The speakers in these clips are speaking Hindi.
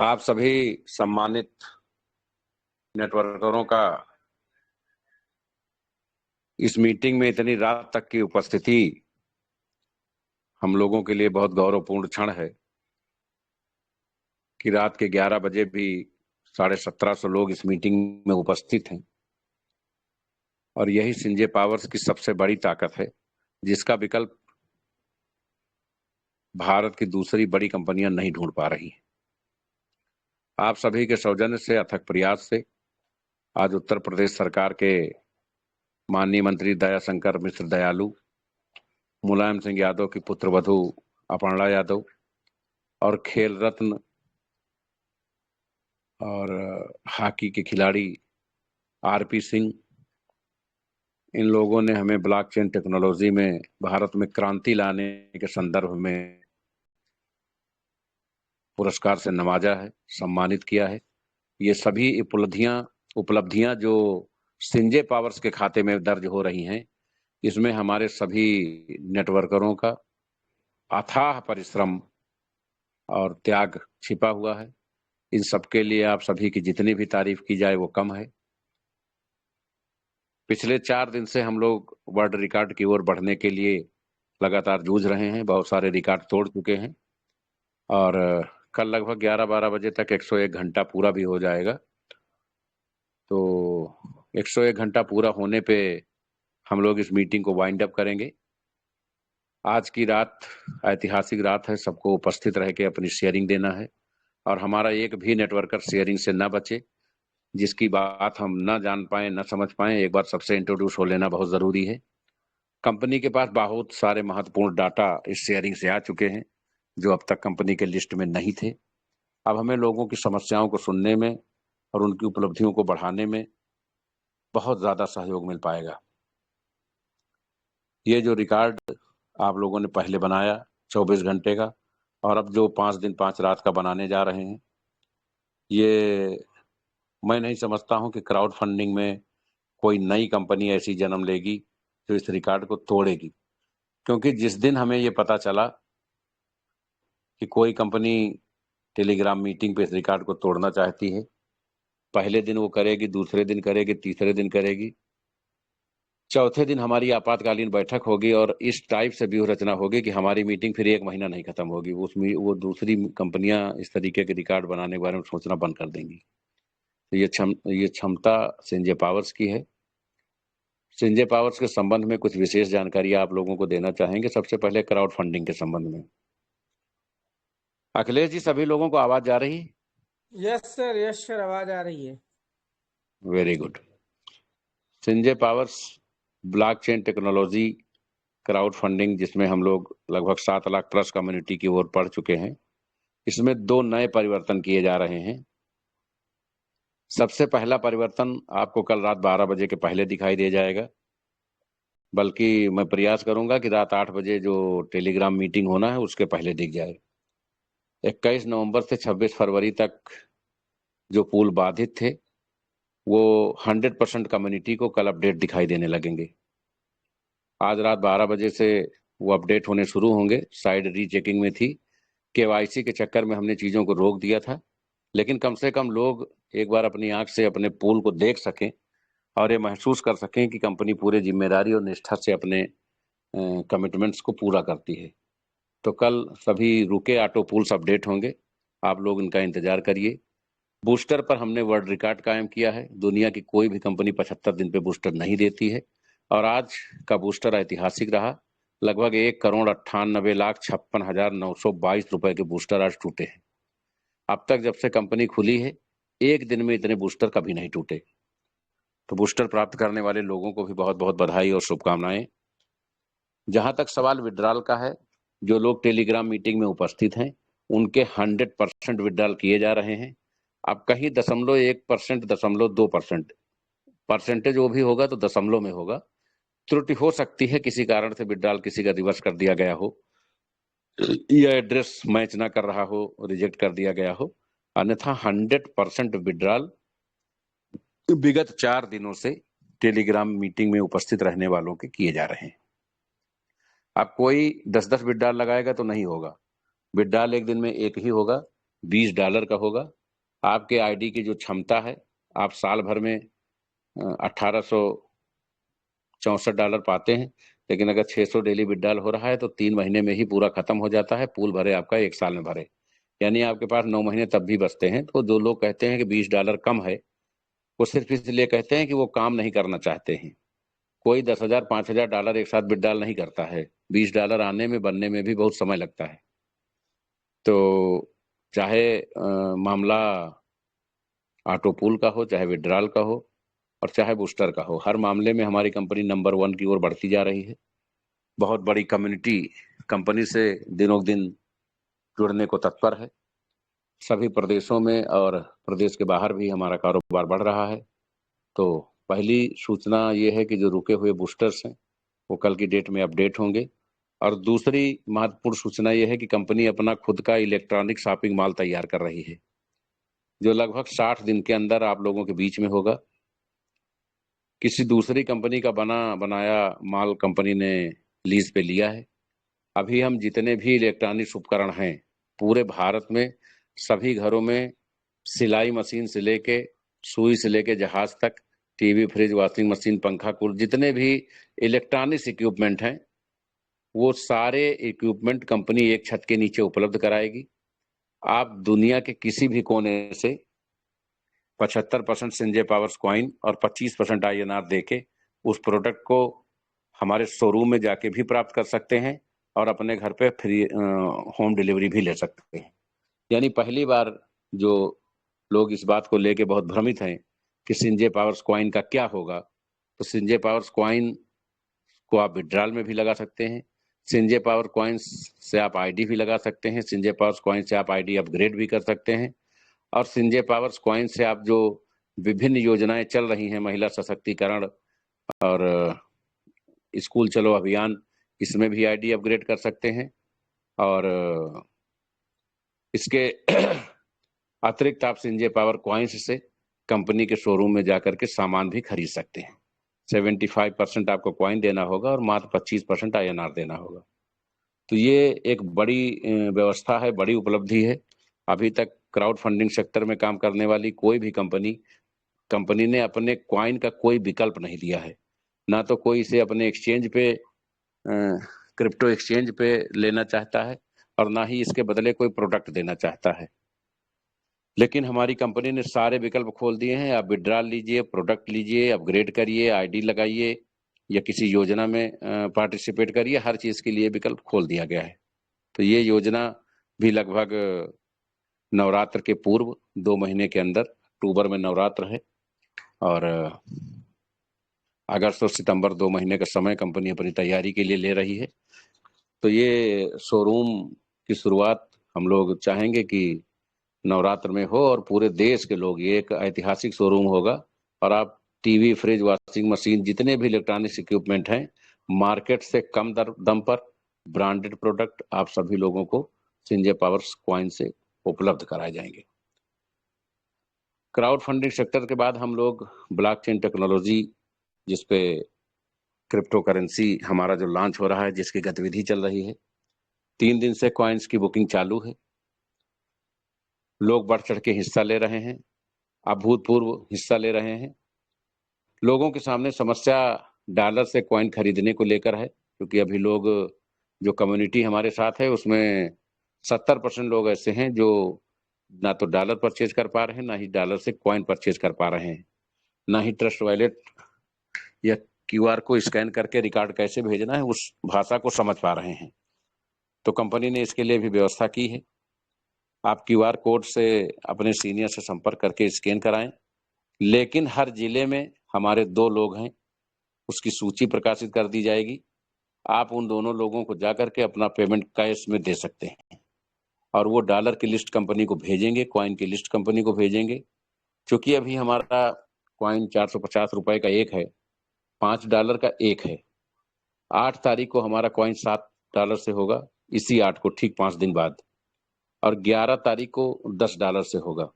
आप सभी सम्मानित नेटवर्करों का इस मीटिंग में इतनी रात तक की उपस्थिति हम लोगों के लिए बहुत गौरवपूर्ण क्षण है कि रात के 11 बजे भी 1750 लोग इस मीटिंग में उपस्थित हैं। और यही सिंजे पावर्स की सबसे बड़ी ताकत है, जिसका विकल्प भारत की दूसरी बड़ी कंपनियां नहीं ढूंढ पा रही हैं। आप सभी के सौजन्य से, अथक प्रयास से आज उत्तर प्रदेश सरकार के माननीय मंत्री दयाशंकर मिश्र दयालु, मुलायम सिंह यादव की पुत्रवधू अपर्णा यादव और खेल रत्न और हॉकी के खिलाड़ी आरपी सिंह, इन लोगों ने हमें ब्लॉकचेन टेक्नोलॉजी में भारत में क्रांति लाने के संदर्भ में पुरस्कार से नवाजा है, सम्मानित किया है। ये सभी उपलब्धियां जो सिंजे पावर्स के खाते में दर्ज हो रही हैं, इसमें हमारे सभी नेटवर्करों का अथाह परिश्रम और त्याग छिपा हुआ है। इन सबके लिए आप सभी की जितनी भी तारीफ की जाए वो कम है। पिछले 4 दिन से हम लोग वर्ल्ड रिकॉर्ड की ओर बढ़ने के लिए लगातार जूझ रहे हैं, बहुत सारे रिकॉर्ड तोड़ चुके हैं और कल लगभग 11-12 बजे तक 101 घंटा पूरा भी हो जाएगा। तो 101 घंटा पूरा होने पे हम लोग इस मीटिंग को वाइंड अप करेंगे। आज की रात ऐतिहासिक रात है, सबको उपस्थित रह के अपनी शेयरिंग देना है और हमारा एक भी नेटवर्कर शेयरिंग से न बचे। जिसकी बात हम न जान पाए, न समझ पाए, एक बार सबसे इंट्रोड्यूस हो लेना बहुत जरूरी है। कंपनी के पास बहुत सारे महत्वपूर्ण डाटा इस शेयरिंग से आ चुके हैं जो अब तक कंपनी के लिस्ट में नहीं थे। अब हमें लोगों की समस्याओं को सुनने में और उनकी उपलब्धियों को बढ़ाने में बहुत ज्यादा सहयोग मिल पाएगा। ये जो रिकॉर्ड आप लोगों ने पहले बनाया 24 घंटे का और अब जो 5 दिन 5 रात का बनाने जा रहे हैं, ये मैं नहीं समझता हूं कि क्राउड फंडिंग में कोई नई कंपनी ऐसी जन्म लेगी जो इस रिकॉर्ड को तोड़ेगी। क्योंकि जिस दिन हमें ये पता चला कि कोई कंपनी टेलीग्राम मीटिंग पे इस रिकॉर्ड को तोड़ना चाहती है, पहले दिन वो करेगी, दूसरे दिन करेगी, तीसरे दिन करेगी, चौथे दिन हमारी आपातकालीन बैठक होगी और इस टाइप से व्यूह रचना होगी कि हमारी मीटिंग फिर 1 महीना नहीं खत्म होगी। उसमें वो दूसरी कंपनियां इस तरीके के रिकॉर्ड बनाने के बारे में सोचना बंद कर देंगी। तो ये क्षमता सिंजे पावर्स की है। सिंजे पावर्स के संबंध में कुछ विशेष जानकारी आप लोगों को देना चाहेंगे। सबसे पहले क्राउड फंडिंग के संबंध में। अखिलेश जी, सभी लोगों को आवाज जा रही है? यस सर, आवाज आ रही है। Very good. सिंजे powers blockchain technology crowdfunding, जिसमें हम लोग लगभग 7 लाख प्लस कम्युनिटी की ओर बढ़ चुके हैं, इसमें 2 नए परिवर्तन किए जा रहे हैं। सबसे पहला परिवर्तन आपको कल रात 12 बजे के पहले दिखाई दे जाएगा, बल्कि मैं प्रयास करूंगा कि रात 8 बजे जो टेलीग्राम मीटिंग होना है उसके पहले दिख जाए। 21 नवंबर से 26 फरवरी तक जो पूल बाधित थे वो 100% कम्युनिटी को कल अपडेट दिखाई देने लगेंगे। आज रात 12 बजे से वो अपडेट होने शुरू होंगे। साइड रीचेकिंग में थी, केवाईसी के चक्कर में हमने चीजों को रोक दिया था, लेकिन कम से कम लोग एक बार अपनी आंख से अपने पूल को देख सकें और ये महसूस कर सकें कि कंपनी पूरे जिम्मेदारी और निष्ठा से अपने कमिटमेंट्स को पूरा करती है। तो कल सभी रुके ऑटो पूल्स अपडेट होंगे, आप लोग इनका इंतजार करिए। बूस्टर पर हमने वर्ल्ड रिकॉर्ड कायम किया है। दुनिया की कोई भी कंपनी 75 दिन पे बूस्टर नहीं देती है और आज का बूस्टर ऐतिहासिक रहा। लगभग 1,98,56,922 रुपए के बूस्टर आज टूटे हैं। अब तक जब से कंपनी खुली है, एक दिन में इतने बूस्टर कभी नहीं टूटे। तो बूस्टर प्राप्त करने वाले लोगों को भी बहुत बहुत बधाई और शुभकामनाएं। जहां तक सवाल विड्रॉल का है, जो लोग टेलीग्राम मीटिंग में उपस्थित हैं उनके 100% विड्रॉल किए जा रहे हैं। अब कहीं 0.1%, 0.2% परसेंटेज वो भी होगा तो दशमलव में होगा। त्रुटि हो सकती है, किसी कारण से विड्रॉल किसी का रिवर्स कर दिया गया हो या एड्रेस मैच ना कर रहा हो, रिजेक्ट कर दिया गया हो, अन्यथा 100% विड्रॉल विगत 4 दिनों से टेलीग्राम मीटिंग में उपस्थित रहने वालों के किए जा रहे हैं। अब कोई 10-10 विड्रॉल लगाएगा तो नहीं होगा। विड्रॉल एक दिन में एक ही होगा। $20 का होगा। आपके आईडी की जो क्षमता है, आप साल भर में $1864 पाते हैं, लेकिन अगर 600 डेली विड्रॉल हो रहा है तो 3 महीने में ही पूरा खत्म हो जाता है। पूल भरे आपका 1 साल में भरे, यानी आपके पास 9 महीने तब भी बचते हैं। तो जो लोग कहते हैं कि $20 कम है, वो सिर्फ इसलिए कहते हैं कि वो काम नहीं करना चाहते हैं। कोई $10,000 $5,000 एक साथ विड्रॉल नहीं करता है। $20 आने में बनने में भी बहुत समय लगता है। तो चाहे मामला ऑटो पूल का हो, चाहे विड्रॉल का हो और चाहे बूस्टर का हो, हर मामले में हमारी कंपनी नंबर 1 की ओर बढ़ती जा रही है। बहुत बड़ी कम्युनिटी कंपनी से दिनों दिन जुड़ने को तत्पर है। सभी प्रदेशों में और प्रदेश के बाहर भी हमारा कारोबार बढ़ रहा है। तो पहली सूचना ये है कि जो रुके हुए बूस्टर्स हैं वो कल की डेट में अपडेट होंगे। और दूसरी महत्वपूर्ण सूचना ये है कि कंपनी अपना खुद का इलेक्ट्रॉनिक शॉपिंग मॉल तैयार कर रही है, जो लगभग 60 दिन के अंदर आप लोगों के बीच में होगा। किसी दूसरी कंपनी का बनाया माल कंपनी ने लीज पे लिया है। अभी हम जितने भी इलेक्ट्रॉनिक्स उपकरण हैं पूरे भारत में, सभी घरों में सिलाई मशीन से लेके सुई से लेके जहाज तक, टीवी, फ्रिज, वॉशिंग मशीन, पंखा, कूलर, जितने भी इलेक्ट्रॉनिक्स इक्विपमेंट हैं वो सारे इक्विपमेंट कंपनी एक छत के नीचे उपलब्ध कराएगी। आप दुनिया के किसी भी कोने से 75% संजय पावर्स कॉइन और 25% INR देके उस प्रोडक्ट को हमारे शोरूम में जाके भी प्राप्त कर सकते हैं और अपने घर पे फ्री होम डिलीवरी भी ले सकते हैं। यानी पहली बार जो लोग इस बात को लेके बहुत भ्रमित हैं कि संजय पावर्स कॉइन का क्या होगा, तो संजय पावर्स कॉइन को आप विड्रॉल में भी लगा सकते हैं। संजय पावर कॉइन्स से आप आईडी भी लगा सकते हैं। संजय पावर्स कॉइन से आप आईडी अपग्रेड भी कर सकते हैं। और संजय पावर्स कॉइन से आप जो विभिन्न योजनाएं चल रही हैं, महिला सशक्तिकरण और स्कूल चलो अभियान, इसमें भी आईडी अपग्रेड कर सकते हैं। और इसके अतिरिक्त आप संजय पावर कॉइन्स से कंपनी के शोरूम में जाकर के सामान भी खरीद सकते हैं। 75% आपको कॉइन देना होगा और मात्र 25% INR देना होगा। तो ये एक बड़ी व्यवस्था है, बड़ी उपलब्धि है। अभी तक क्राउड फंडिंग सेक्टर में काम करने वाली कोई भी कंपनी ने अपने कॉइन का कोई विकल्प नहीं दिया है। ना तो कोई इसे अपने एक्सचेंज पे, क्रिप्टो एक्सचेंज पे लेना चाहता है और ना ही इसके बदले कोई प्रोडक्ट देना चाहता है। लेकिन हमारी कंपनी ने सारे विकल्प खोल दिए हैं। आप विड्रॉल लीजिए, प्रोडक्ट लीजिए, अपग्रेड करिए, आईडी लगाइए या किसी योजना में पार्टिसिपेट करिए, हर चीज के लिए विकल्प खोल दिया गया है। तो ये योजना भी लगभग नवरात्र के पूर्व 2 महीने के अंदर, अक्टूबर में नवरात्र है और अगस्त और सितंबर 2 महीने का समय कंपनी अपनी तैयारी के लिए ले रही है। तो ये शोरूम की शुरुआत हम लोग चाहेंगे कि नवरात्र में हो और पूरे देश के लोग, ये एक ऐतिहासिक शोरूम होगा और आप टीवी, फ्रिज, वॉशिंग मशीन, जितने भी इलेक्ट्रॉनिक्स इक्विपमेंट हैं, मार्केट से कम दम पर ब्रांडेड प्रोडक्ट आप सभी लोगों को संजय पावर्स कॉइन से उपलब्ध कराए जाएंगे। क्राउड फंडिंग सेक्टर के बाद हम लोग ब्लॉकचेन टेक्नोलॉजी, जिसपे क्रिप्टो करेंसी हमारा जो लॉन्च हो रहा है, जिसकी गतिविधि चल रही है, 3 दिन से कॉइन्स की बुकिंग चालू है। लोग बढ़ चढ़ के हिस्सा ले रहे हैं, अभूतपूर्व हिस्सा ले रहे हैं। लोगों के सामने समस्या डॉलर से कॉइन खरीदने को लेकर है, क्योंकि अभी लोग, जो कम्युनिटी हमारे साथ है उसमें 70% लोग ऐसे हैं जो ना तो डॉलर परचेज कर पा रहे हैं, ना ही डॉलर से कॉइन परचेज कर पा रहे हैं, ना ही ट्रस्ट वॉलेट या QR को स्कैन करके रिकॉर्ड कैसे भेजना है उस भाषा को समझ पा रहे हैं। तो कंपनी ने इसके लिए भी व्यवस्था की है। आप QR कोड से अपने सीनियर से संपर्क करके स्कैन कराएं, लेकिन हर जिले में हमारे 2 लोग हैं, उसकी सूची प्रकाशित कर दी जाएगी। आप उन दोनों लोगों को जाकर के अपना पेमेंट कैश में दे सकते हैं और वो डॉलर की लिस्ट कंपनी को भेजेंगे, कॉइन की लिस्ट कंपनी को भेजेंगे। क्योंकि अभी हमारा कॉइन 450 रुपए का एक है, $5 का एक है। 8 तारीख को हमारा कॉइन $7 से होगा, इसी 8 को ठीक 5 दिन बाद, और 11 तारीख को $10 से होगा।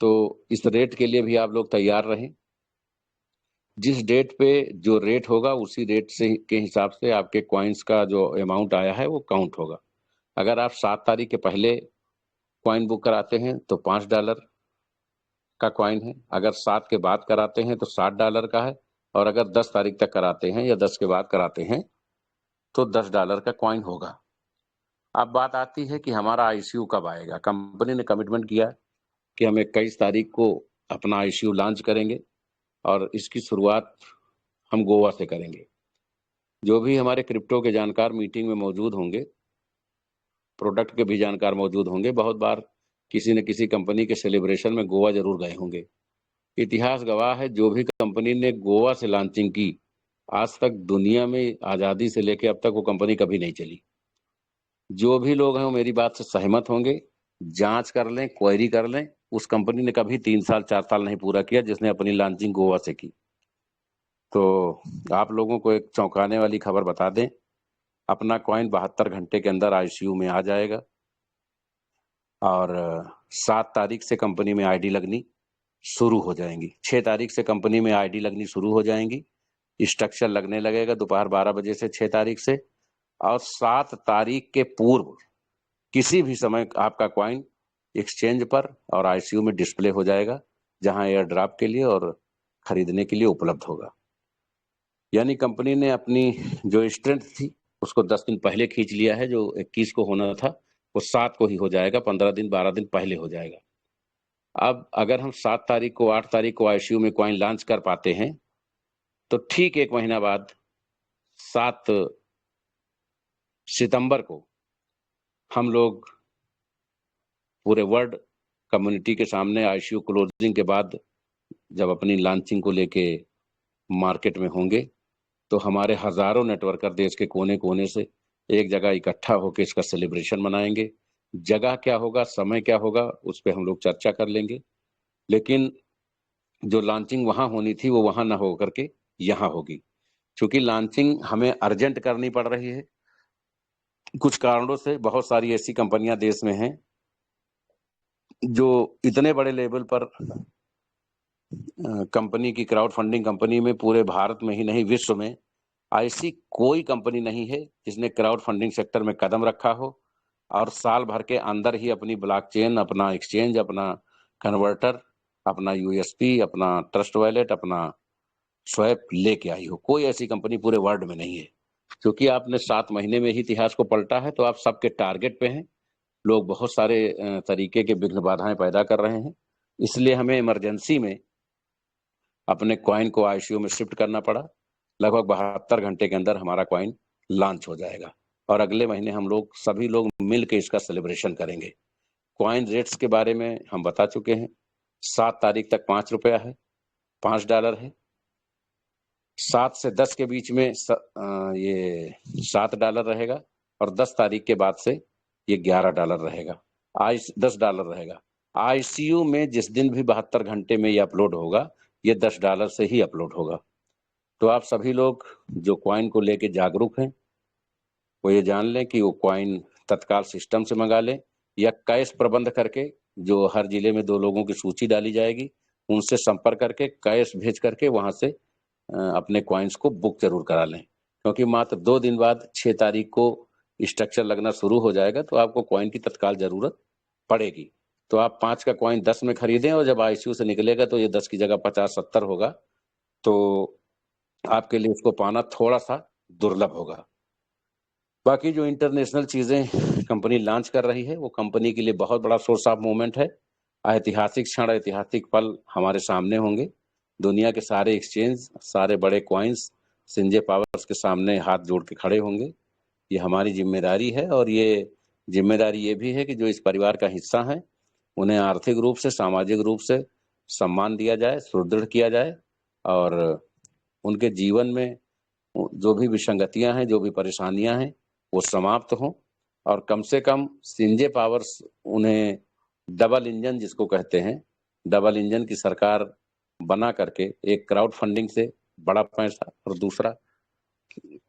तो इस रेट के लिए भी आप लोग तैयार रहें। जिस डेट पे जो रेट होगा उसी रेट से के हिसाब से आपके कॉइन्स का जो अमाउंट आया है वो काउंट होगा। अगर आप 7 तारीख के पहले कॉइन बुक कराते हैं तो $5 का कॉइन है, अगर 7 के बाद कराते हैं तो $60 का है, और अगर 10 तारीख तक कराते हैं या 10 के बाद कराते हैं तो $10 का कॉइन होगा। अब बात आती है कि हमारा आईसीयू कब आएगा। कंपनी ने कमिटमेंट किया कि हम 21 तारीख को अपना आईसीयू लॉन्च करेंगे और इसकी शुरुआत हम गोवा से करेंगे। जो भी हमारे क्रिप्टो के जानकार मीटिंग में मौजूद होंगे, प्रोडक्ट के भी जानकार मौजूद होंगे, बहुत बार किसी न किसी कंपनी के सेलिब्रेशन में गोवा जरूर गए होंगे। इतिहास गवाह है, जो भी कंपनी ने गोवा से लॉन्चिंग की, आज तक दुनिया में आज़ादी से लेकर अब तक वो कंपनी कभी नहीं चली। जो भी लोग हैं वो मेरी बात से सहमत होंगे, जांच कर लें, क्वेरी कर लें, उस कंपनी ने कभी 3 साल 4 साल नहीं पूरा किया जिसने अपनी लॉन्चिंग गोवा से की। तो आप लोगों को एक चौंकाने वाली खबर बता दें, अपना कॉइन 72 घंटे के अंदर आईसीयू में आ जाएगा और 7 तारीख से कंपनी में आईडी लगनी शुरू हो जाएंगी। 6 तारीख से कंपनी में आईडी लगनी शुरू हो जाएंगी। स्ट्रक्चर लगने लगेगा दोपहर 12 बजे से 6 तारीख से, और 7 तारीख के पूर्व किसी भी समय आपका कॉइन एक्सचेंज पर और आईसीयू में डिस्प्ले हो जाएगा, जहां एयर ड्रॉप के लिए और खरीदने के लिए उपलब्ध होगा। यानी कंपनी ने अपनी जो स्ट्रेंथ थी उसको 10 दिन पहले खींच लिया है। जो 21 को होना था वो 7 को ही हो जाएगा, 15 दिन 12 दिन पहले हो जाएगा। अब अगर हम 7 तारीख को 8 तारीख को आईसीयू में कॉइन लॉन्च कर पाते हैं तो ठीक 1 महीना बाद 7 सितंबर को हम लोग पूरे वर्ल्ड कम्युनिटी के सामने आईसीयू क्लोजिंग के बाद जब अपनी लॉन्चिंग को लेके मार्केट में होंगे तो हमारे हजारों नेटवर्कर देश के कोने कोने से एक जगह इकट्ठा होकर इसका सेलिब्रेशन मनाएंगे। जगह क्या होगा, समय क्या होगा, उस पर हम लोग चर्चा कर लेंगे, लेकिन जो लॉन्चिंग वहां होनी थी वो वहां ना हो करके यहाँ होगी। क्योंकि लॉन्चिंग हमें अर्जेंट करनी पड़ रही है, कुछ कारणों से। बहुत सारी ऐसी कंपनियां देश में हैं जो इतने बड़े लेवल पर कंपनी की क्राउड फंडिंग कंपनी में पूरे भारत में ही नहीं विश्व में ऐसी कोई कंपनी नहीं है जिसने क्राउड फंडिंग सेक्टर में कदम रखा हो और साल भर के अंदर ही अपनी ब्लॉकचेन, अपना एक्सचेंज, अपना कन्वर्टर, अपना यूएसपी, अपना ट्रस्ट वॉलेट, अपना स्वैप लेके आई हो। कोई ऐसी कंपनी पूरे वर्ल्ड में नहीं है। क्योंकि आपने 7 महीने में ही इतिहास को पलटा है तो आप सबके टारगेट पे हैं। लोग बहुत सारे तरीके के विघ्न बाधाएं पैदा कर रहे हैं, इसलिए हमें इमरजेंसी में अपने कॉइन को आईसीयू में शिफ्ट करना पड़ा। लगभग 72 घंटे के अंदर हमारा कॉइन लॉन्च हो जाएगा और अगले महीने हम लोग सभी लोग मिल के इसका सेलिब्रेशन करेंगे। कॉइन रेट्स के बारे में हम बता चुके हैं। 7 तारीख तक $5 है, $5 है। 7 से 10 के बीच में ये $7 रहेगा और 10 तारीख के बाद से ये $11 रहेगा, $10 रहेगा। आईसीयू में जिस दिन भी 72 घंटे में ये अपलोड होगा, ये $10 से ही अपलोड होगा। तो आप सभी लोग जो कॉइन को लेके जागरूक हैं वो ये जान लें कि वो कॉइन तत्काल सिस्टम से मंगा लें या कैश प्रबंध करके, जो हर जिले में 2 लोगों की सूची डाली जाएगी, उनसे संपर्क करके कैश भेज करके वहां से अपने कॉइन्स को बुक जरूर करा लें। क्योंकि मात्र 2 दिन बाद 6 तारीख को स्ट्रक्चर लगना शुरू हो जाएगा तो आपको कॉइन की तत्काल जरूरत पड़ेगी। तो आप 5 का कॉइन 10 में खरीदें और जब आईसीयू से निकलेगा तो ये 10 की जगह 50-70 होगा, तो आपके लिए उसको पाना थोड़ा सा दुर्लभ होगा। बाकी जो इंटरनेशनल चीजें कंपनी लॉन्च कर रही है वो कंपनी के लिए बहुत बड़ा सोर्स ऑफ मूवमेंट है। ऐतिहासिक क्षण, ऐतिहासिक पल हमारे सामने होंगे। दुनिया के सारे एक्सचेंज, सारे बड़े कॉइन्स सिंजे पावर्स के सामने हाथ जोड़ के खड़े होंगे। ये हमारी जिम्मेदारी है और ये जिम्मेदारी ये भी है कि जो इस परिवार का हिस्सा है उन्हें आर्थिक रूप से, सामाजिक रूप से सम्मान दिया जाए, सुदृढ़ किया जाए और उनके जीवन में जो भी विसंगतियां हैं, जो भी परेशानियां हैं, वो समाप्त हों और कम से कम सिंजे पावर्स उन्हें डबल इंजन, जिसको कहते हैं डबल इंजन की सरकार बना करके, एक क्राउड फंडिंग से बड़ा पैसा और दूसरा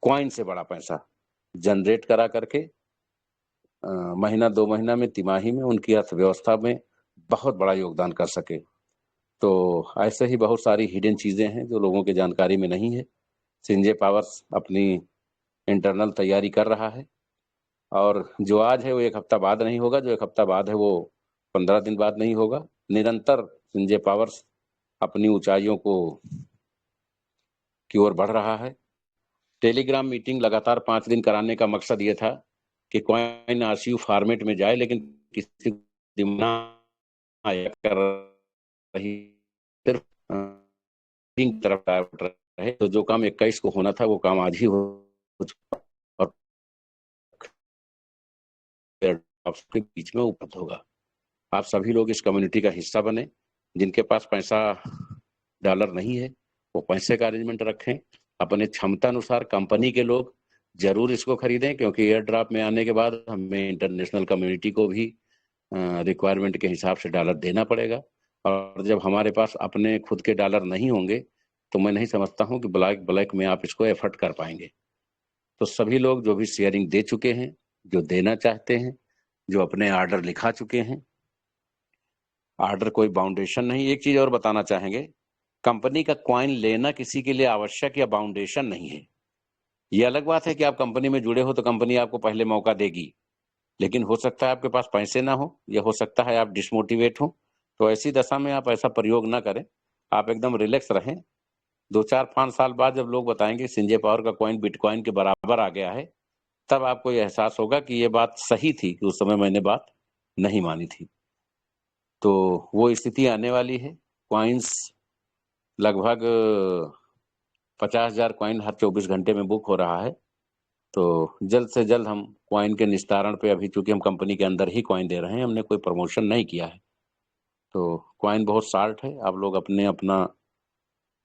कॉइन से बड़ा पैसा जनरेट करा करके महीना 2 महीना में, तिमाही में उनकी अर्थव्यवस्था में बहुत बड़ा योगदान कर सके। तो ऐसे ही बहुत सारी हिडन चीजें हैं जो लोगों की जानकारी में नहीं है। सिंजे पावर्स अपनी इंटरनल तैयारी कर रहा है और जो आज है वो 1 हफ्ता बाद नहीं होगा, जो 1 हफ्ता बाद है वो 15 दिन बाद नहीं होगा। निरंतर संजय पावर्स अपनी ऊंचाइयों की ओर बढ़ रहा है। टेलीग्राम मीटिंग लगातार 5 दिन कराने का मकसद ये था कि कॉइन आरसीयू फॉर्मेट में जाए, लेकिन किसी दिमाग कर रही सिर्फ तरफ रहे। तो जो काम 21 को होना था वो काम आज ही हो चुका और आपके बीच में उपलब्ध होगा। आप सभी लोग इस कम्युनिटी का हिस्सा बने। जिनके पास पैसा डॉलर नहीं है वो पैसे का अरेंजमेंट रखें। अपने क्षमता अनुसार कंपनी के लोग जरूर इसको खरीदें, क्योंकि एयर ड्रॉप में आने के बाद हमें इंटरनेशनल कम्युनिटी को भी रिक्वायरमेंट के हिसाब से डॉलर देना पड़ेगा। और जब हमारे पास अपने खुद के डॉलर नहीं होंगे तो मैं नहीं समझता हूं कि ब्लैक में आप इसको एफर्ट कर पाएंगे। तो सभी लोग जो भी शेयरिंग दे चुके हैं, जो देना चाहते हैं, जो अपने ऑर्डर लिखा चुके हैं, ऑर्डर कोई बाउंडेशन नहीं। एक चीज और बताना चाहेंगे, कंपनी का कॉइन लेना किसी के लिए आवश्यक या बाउंडेशन नहीं है। ये अलग बात है कि आप कंपनी में जुड़े हो तो कंपनी आपको पहले मौका देगी, लेकिन हो सकता है आपके पास पैसे ना हो, या हो सकता है आप डिसमोटिवेट हो। तो ऐसी दशा में आप ऐसा प्रयोग ना करें। आप एकदम रिलैक्स रहें। 2-4-5 साल बाद जब लोग बताएंगे संजय पावर का कॉइन बिटकॉइन के बराबर आ गया है, तब आपको यह एहसास होगा कि ये बात सही थी कि उस समय मैंने बात नहीं मानी थी। तो वो स्थिति आने वाली है। कॉइन्स लगभग 50,000 कॉइन हर 24 घंटे में बुक हो रहा है। तो जल्द से जल्द हम कॉइन के निस्तारण पे, अभी चूंकि हम कंपनी के अंदर ही कॉइन दे रहे हैं, हमने कोई प्रमोशन नहीं किया है, तो कॉइन बहुत शार्ट है। आप लोग अपने अपना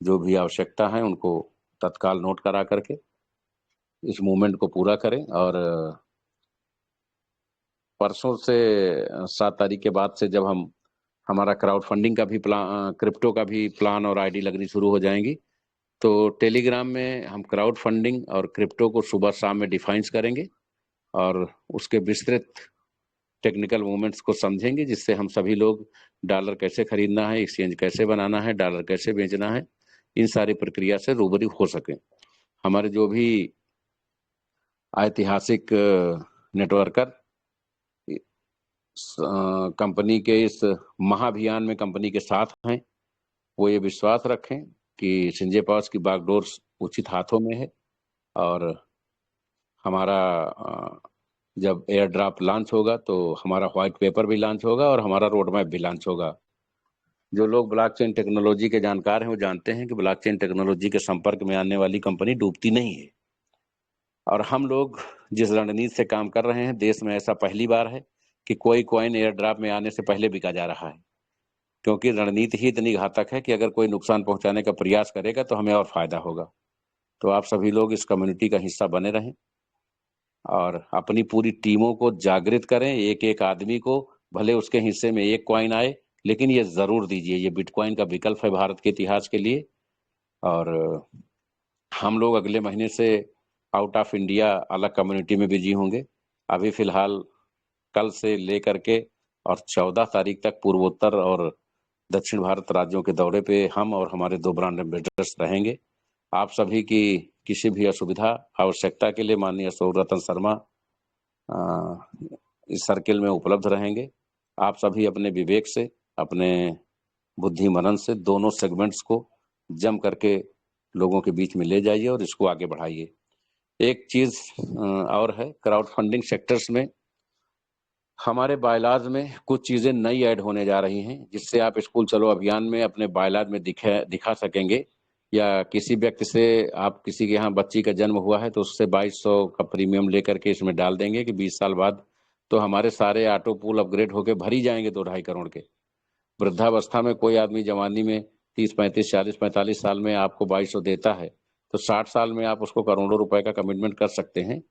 जो भी आवश्यकता है उनको तत्काल नोट करा करके इस मूवमेंट को पूरा करें। और परसों से 7 तारीख के बाद से जब हम हमारा क्राउड फंडिंग का भी प्लान, क्रिप्टो का भी प्लान और आईडी लगनी शुरू हो जाएंगी, तो टेलीग्राम में हम क्राउड फंडिंग और क्रिप्टो को सुबह शाम में डिफाइंस करेंगे और उसके विस्तृत टेक्निकल मूवमेंट्स को समझेंगे, जिससे हम सभी लोग डॉलर कैसे खरीदना है, एक्सचेंज कैसे बनाना है, डॉलर कैसे बेचना है, इन सारी प्रक्रिया से रूबरू हो सके। हमारे जो भी ऐतिहासिक नेटवर्कर कंपनी के इस महाअभियान में कंपनी के साथ हैं, वो ये विश्वास रखें कि संजय पावर्स की बागडोर उचित हाथों में है। और हमारा जब एयर ड्रॉप लॉन्च होगा तो हमारा व्हाइट पेपर भी लॉन्च होगा और हमारा रोड मैप भी लॉन्च होगा। जो लोग ब्लॉकचेन टेक्नोलॉजी के जानकार हैं वो जानते हैं कि ब्लॉकचेन टेक्नोलॉजी के संपर्क में आने वाली कंपनी डूबती नहीं है। और हम लोग जिस रणनीति से काम कर रहे हैं, देश में ऐसा पहली बार है कि कोई कॉइन एयर ड्रॉप में आने से पहले बिका जा रहा है, क्योंकि रणनीति ही इतनी घातक है कि अगर कोई नुकसान पहुंचाने का प्रयास करेगा तो हमें और फायदा होगा। तो आप सभी लोग इस कम्युनिटी का हिस्सा बने रहें और अपनी पूरी टीमों को जागृत करें। एक एक आदमी को भले उसके हिस्से में एक कॉइन आए, लेकिन ये जरूर दीजिए। ये बिटकॉइन का विकल्प है भारत के इतिहास के लिए। और हम लोग अगले महीने से आउट ऑफ इंडिया अलग कम्युनिटी में बिजी होंगे। अभी फिलहाल कल से लेकर के और 14 तारीख तक पूर्वोत्तर और दक्षिण भारत राज्यों के दौरे पे हम और हमारे 2 ब्रांड एम्बेसडर्स रहेंगे। आप सभी की किसी भी असुविधा आवश्यकता के लिए माननीय सौर रतन शर्मा इस सर्किल में उपलब्ध रहेंगे। आप सभी अपने विवेक से, अपने बुद्धि मनन से दोनों सेगमेंट्स को जम करके लोगों के बीच में ले जाइए और इसको आगे बढ़ाइए। एक चीज और है, क्राउड फंडिंग सेक्टर्स में हमारे बायलाज में कुछ चीजें नई ऐड होने जा रही हैं, जिससे आप स्कूल चलो अभियान में अपने बायलाज में दिखा सकेंगे। या किसी व्यक्ति से, आप किसी के यहाँ बच्ची का जन्म हुआ है तो उससे 2200 का प्रीमियम लेकर के इसमें डाल देंगे कि 20 साल बाद तो हमारे सारे ऑटो पूल अपग्रेड होके भर ही जाएंगे 2-2.5 करोड़ के। वृद्धावस्था में कोई आदमी जवानी में 30-35-40-45 साल में आपको 2200 देता है, तो 60 साल में आप उसको करोड़ों रुपए का कमिटमेंट कर सकते हैं।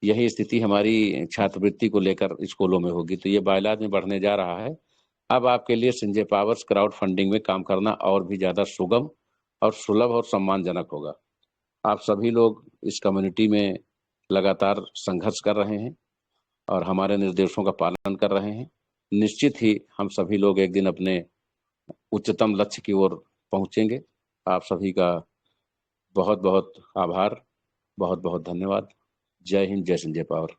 यही स्थिति हमारी छात्रवृत्ति को लेकर स्कूलों में होगी। तो ये बायलाज में बढ़ने जा रहा है। अब आपके लिए संजय पावर्स क्राउड फंडिंग में काम करना और भी ज्यादा सुगम और सुलभ और सम्मानजनक होगा। आप सभी लोग इस कम्युनिटी में लगातार संघर्ष कर रहे हैं और हमारे निर्देशों का पालन कर रहे हैं। निश्चित ही हम सभी लोग एक दिन अपने उच्चतम लक्ष्य की ओर पहुंचेंगे। आप सभी का बहुत बहुत आभार, बहुत बहुत धन्यवाद। जय हिंद, जय संजय पावर।